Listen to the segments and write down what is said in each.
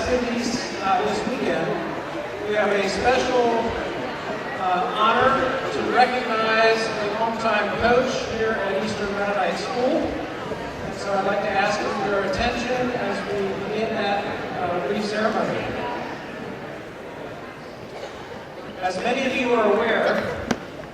festivities this weekend, we have a special honor to recognize a longtime coach here at Eastern Mennonite School. And so I'd like to ask for your attention as we begin that brief ceremony. As many of you are aware,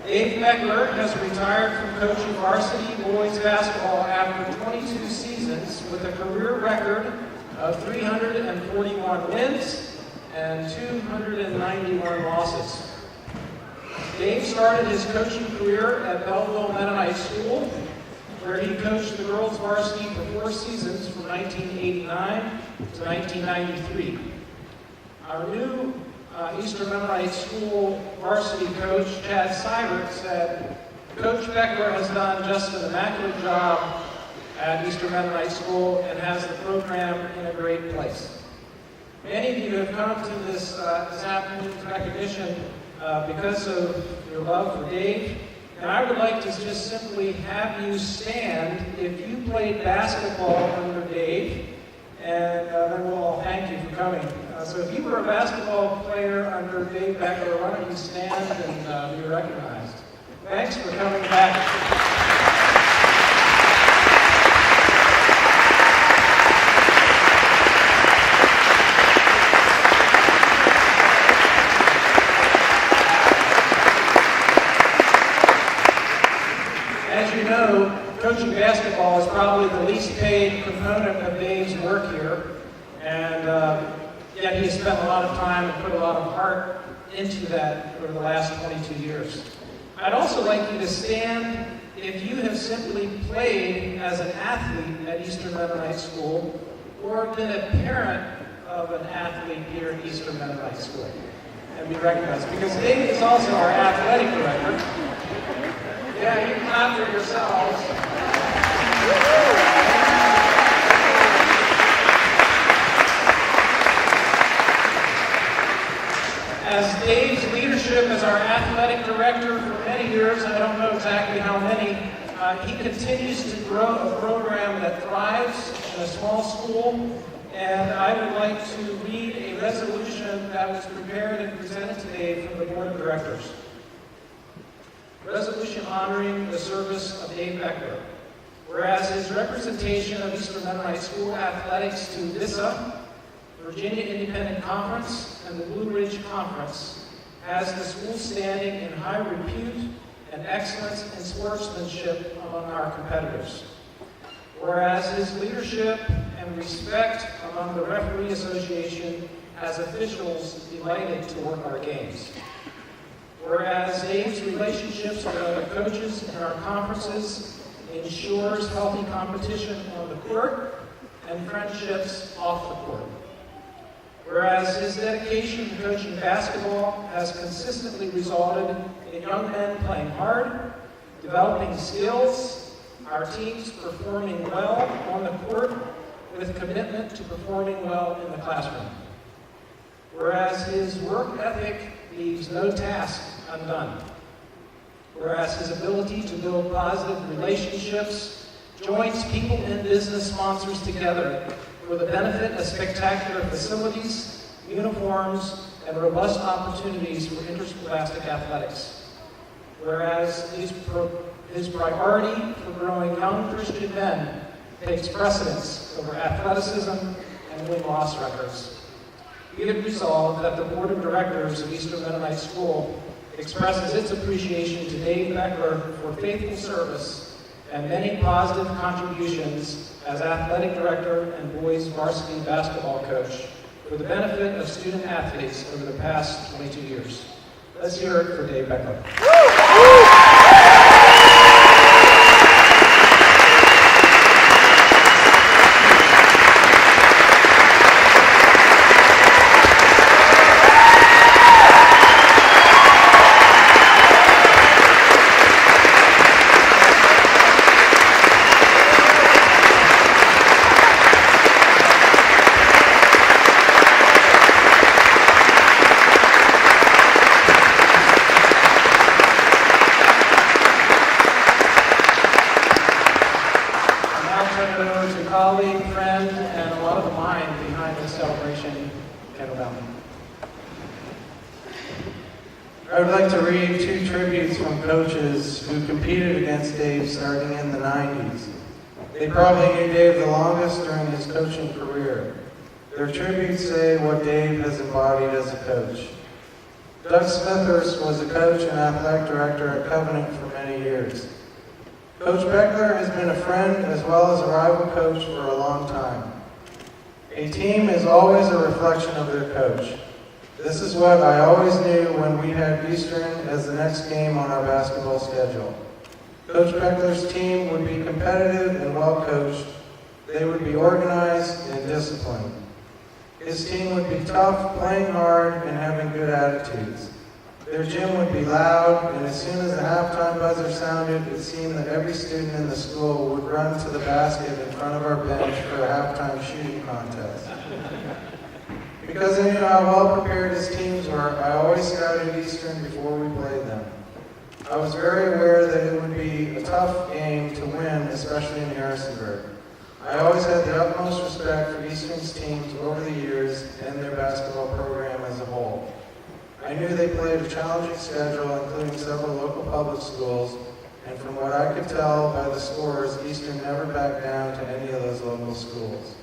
Dave Bechler has retired from coaching varsity boys basketball after 22 seasons with a career record of 341 wins and 291 losses. Dave started his coaching career at Belleville Mennonite School, where he coached the girls varsity for 4 seasons from 1989 to 1993. Our new Eastern Mennonite School varsity coach, Chad Seibert, said, "Coach Bechler has done just an immaculate job at Eastern Mennonite School and has the program in a great place." Many of you have come to this afternoon's recognition because of your love for Dave, and I would like to just simply have you stand if you played basketball under Dave, and then we'll all thank you for coming. So if you were a basketball player under Dave Bechler, why don't you stand and be recognized. Thanks for coming back. Coaching basketball is probably the least paid component of Dave's work here, and yet he has spent a lot of time and put a lot of heart into that over the last 22 years. I'd also like you to stand if you have simply played as an athlete at Eastern Mennonite School or been a parent of an athlete here at Eastern Mennonite School, and be recognized, because Dave is also our athletic director. Yeah, you can clap for yourselves. As Dave's leadership as our athletic director for many years, I don't know exactly how many, he continues to grow a program that thrives in a small school, and I would like to read a resolution that was prepared and presented to Dave from the Board of Directors. Resolution honoring the service of Dave Bechler. Whereas his representation of Eastern Mennonite School athletics to VISA, Virginia Independent Conference, and the Blue Ridge Conference has the school standing in high repute and excellence in sportsmanship among our competitors. Whereas his leadership and respect among the Referee Association has officials delighted to work our games. Whereas Dave's relationships with other coaches in our conferences ensures healthy competition on the court and friendships off the court. Whereas his dedication to coaching basketball has consistently resulted in young men playing hard, developing skills, our teams performing well on the court with commitment to performing well in the classroom. Whereas his work ethic leaves no task undone. Whereas his ability to build positive relationships joins people and business sponsors together for the benefit of spectacular facilities, uniforms, and robust opportunities for interscholastic athletics. Whereas his priority for growing young Christian men takes precedence over athleticism and win-loss records. Be it resolved that the Board of Directors of Eastern Mennonite School expresses its appreciation to Dave Bechler for faithful service and many positive contributions as athletic director and boys varsity basketball coach for the benefit of student athletes over the past 22 years. Let's hear it for Dave Bechler. kettlebell. I would like to read two tributes from coaches who competed against Dave starting in the 90s. They probably knew Dave the longest during his coaching career. Their tributes say what Dave has embodied as a coach. Doug Smithers was a coach and athletic director at Covenant for many years. Coach Bechler has been a friend as well as a rival coach for a long time. A team is always a reflection of their coach. This is what I always knew when we had Eastern as the next game on our basketball schedule. Coach Bechler's team would be competitive and well coached. They would be organized and disciplined. His team would be tough, playing hard, and having good attitudes. Their gym would be loud, and as soon as the halftime buzzer sounded, it seemed that every student in the school would run to the basket in front of our bench for a halftime shooting contest. Because I knew how well prepared his teams were, I always scouted Eastern before we played them. I was very aware that it would be a tough game to win, especially in Harrisonburg. I always had the utmost respect for Eastern's teams over the years and their basketball program as a whole. I knew they played a challenging schedule, including several local public schools, and from what I could tell by the scores, Eastern never backed down to any of those local schools.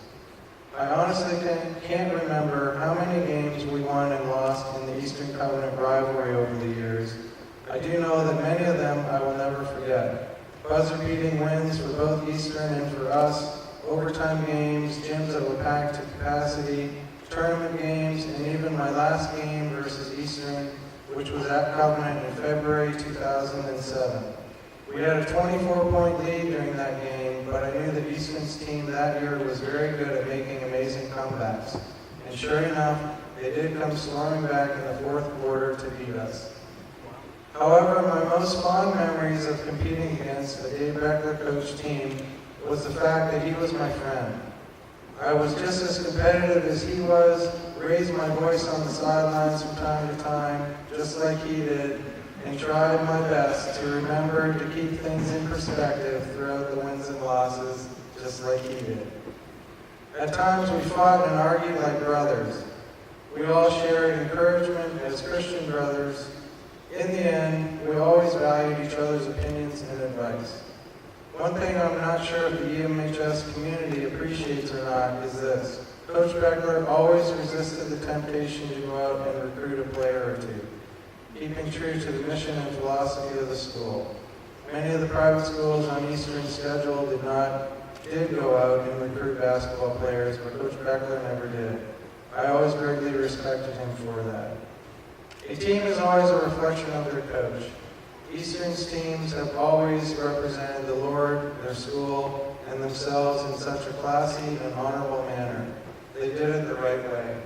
I honestly can't remember how many games we won and lost in the Eastern Covenant rivalry over the years. I do know that many of them I will never forget. Buzzer-beating wins for both Eastern and for us, overtime games, gyms that were packed to capacity, tournament games, and even my last game versus Eastern, which was at Covenant in February 2007. We had a 24-point lead during that game, but I knew that Eastern's team that year was very good at making amazing comebacks. And sure enough, they did come storming back in the fourth quarter to beat us. However, my most fond memories of competing against a Dave Bechler coach team was the fact that he was my friend. I was just as competitive as he was, raised my voice on the sidelines from time to time, just like he did, and tried my best to remember to keep things in perspective throughout the wins and losses, just like he did. At times we fought and argued like brothers. We all shared encouragement as Christian brothers. In the end, we always valued each other's opinions and advice. One thing I'm not sure if the EMHS community appreciates or not is this. Coach Bechler always resisted the temptation to go out and recruit a player or two, keeping true to the mission and philosophy of the school. Many of the private schools on Eastern's schedule did go out and recruit basketball players, but Coach Bechler never did. I always greatly respected him for that. A team is always a reflection of their coach. Eastern's teams have always represented the Lord, their school, and themselves in such a classy and honorable manner. They did it the right way.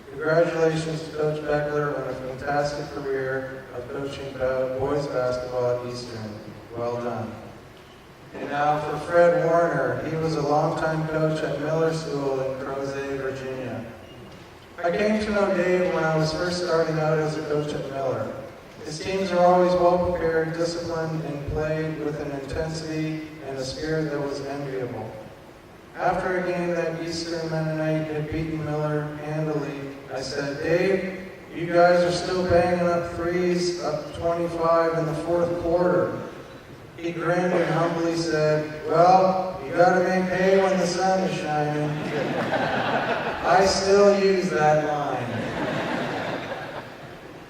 Congratulations to Coach Bechler on a fantastic career of coaching boys basketball at Eastern. Well done. And now for Fred Warner. He was a longtime coach at Miller School in Crozet, Virginia. I came to know Dave when I was first starting out as a coach at Miller. His teams are always well prepared, disciplined, and played with an intensity and a spirit that was enviable. After a game that Eastern Mennonite had beaten Miller handily, I said, "Dave, you guys are still banging up threes, up 25 in the fourth quarter." He grinned and humbly said, "Well, you gotta make hay when the sun is shining." I still use that line.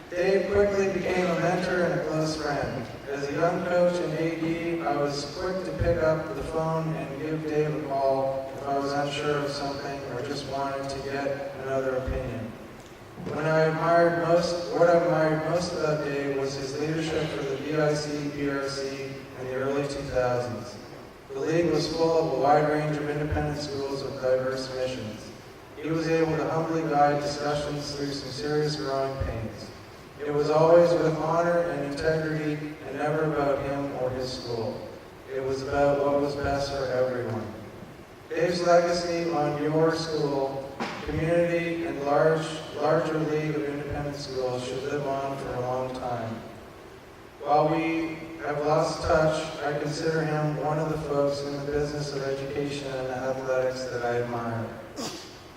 Dave quickly became a mentor and a close friend. As a young coach and AD, I was quick to pick up the phone and give Dave a call if I was unsure of something or just wanted to get another opinion. What I admired most about Dave was his leadership for the VIC, BRC in the early 2000s. The league was full of a wide range of independent schools with diverse missions. He was able to humbly guide discussions through some serious growing pains. It was always with honor and integrity and never about him or his school. It was about what was best for everyone. Dave's legacy on your school, community, and larger league of independent schools should live on for a long time. While we have lost touch, I consider him one of the folks in the business of education and athletics that I admire.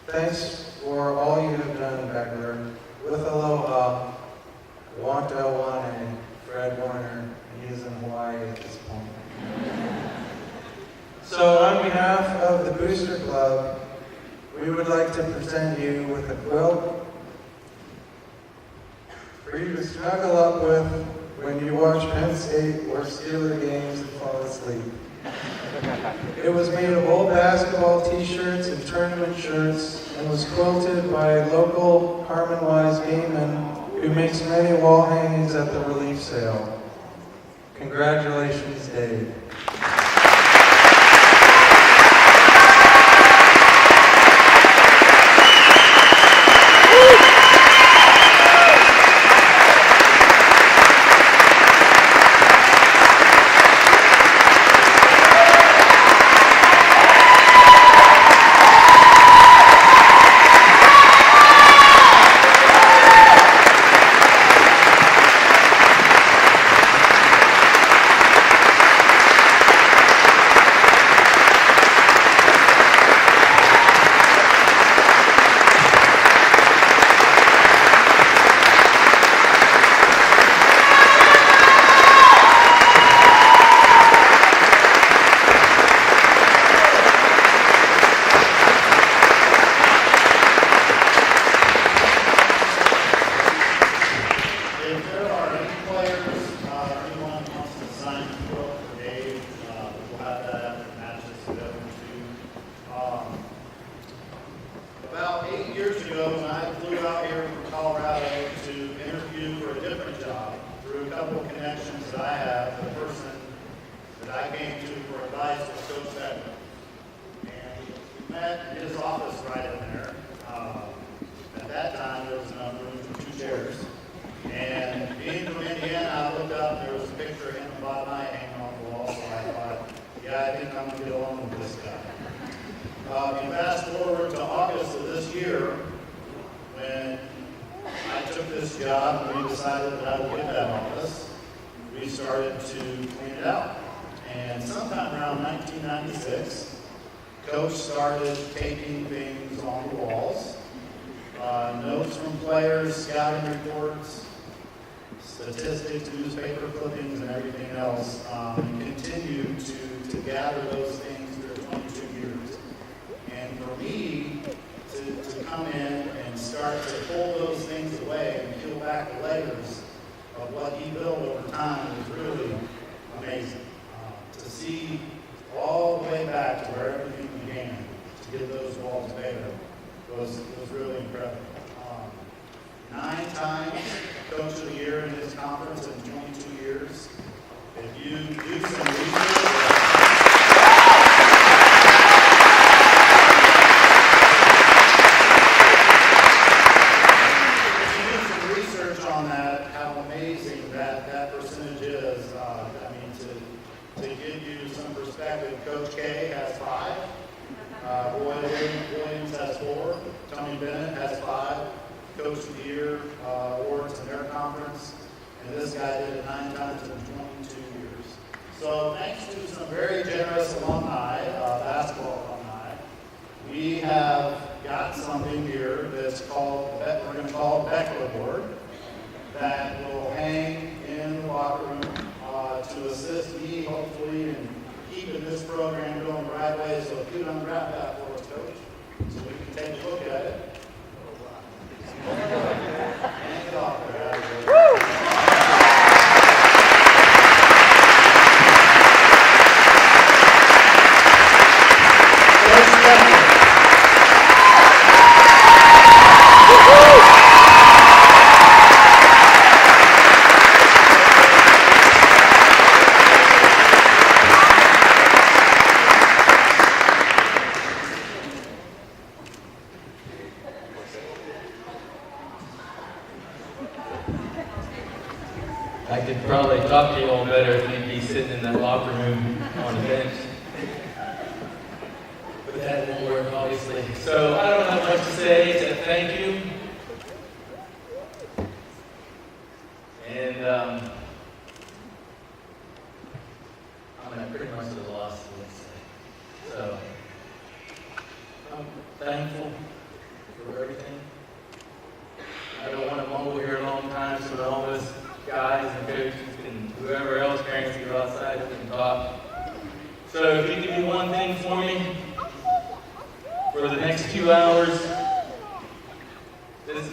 Thanks for all you have done, Bechler. With aloha, Wanta Wane, Fred Warner. He is in Hawaii at this point. So on behalf of the Booster Club, we would like to present you with a quilt for you to snuggle up with when you watch Penn State or Steeler games and fall asleep. It was made of old basketball t-shirts and tournament shirts and was quilted by local Harmon Wise Gaiman, who makes many wall hangings at the relief sale. Congratulations, Dave. About 8 years ago, when I flew out here from Colorado to interview for a different job, through a couple of connections that I have, the person that I came to for advice was Coach Bechler. And we met in his office right in there. At that time, there was enough room for 2 chairs. And being from Indiana, I looked up, and there was a picture of him and Bob Knight hanging on the wall, so I thought, yeah, I think I'm going to get along with this guy. You fast forward to August of this year, when I took this job and we decided that I would get that office, we started to clean it out. And sometime around 1996, Coach started taping things on the walls, notes from players, scouting reports, statistics, newspaper clippings, and everything else, and continued to gather those things through 22 years. And for me to come in and start to pull those things away and peel back the layers of what he built over time was really amazing. To see all the way back to where everything began, to get those walls bare, was really incredible. 9 times Coach of the Year in his conference in 22 years. If you do some research, on that, how amazing that percentage is. To give you some perspective, Coach K has 5, Roy Williams has 4, Tony Bennett has 5 Coach of the Year awards in their conference, and this guy did it 9 times in 22 years. So thanks to some very generous alumni, basketball alumni, we have got something here that's called, we're going to call it Bechler Board, that will hang in the locker room to assist me, hopefully, in keeping this program going the right way. So if you'd unwrap that for us, Coach, so we can take a look at it. Hang it off there. Woo! I could probably talk to you all better if you'd be sitting in that locker room on a bench. But that won't work, obviously. So I don't have much to say except thank you. And I'm pretty much at a loss, let's say. So I'm thankful for everything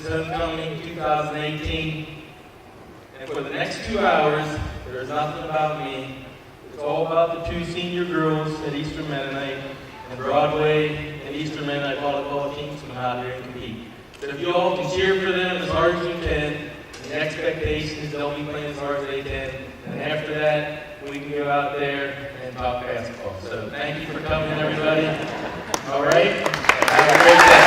Homecoming 2018. And for the next 2 hours, there's nothing about me. It's all about the two senior girls at Eastern Mennonite and Broadway and Eastern Mennonite volleyball teams come out here and compete. So if you all can cheer for them as hard as you can, the expectation is they'll be playing as hard as they can. And after that, we can go out there and talk basketball. So thank you for coming, everybody. All right? Have a great day.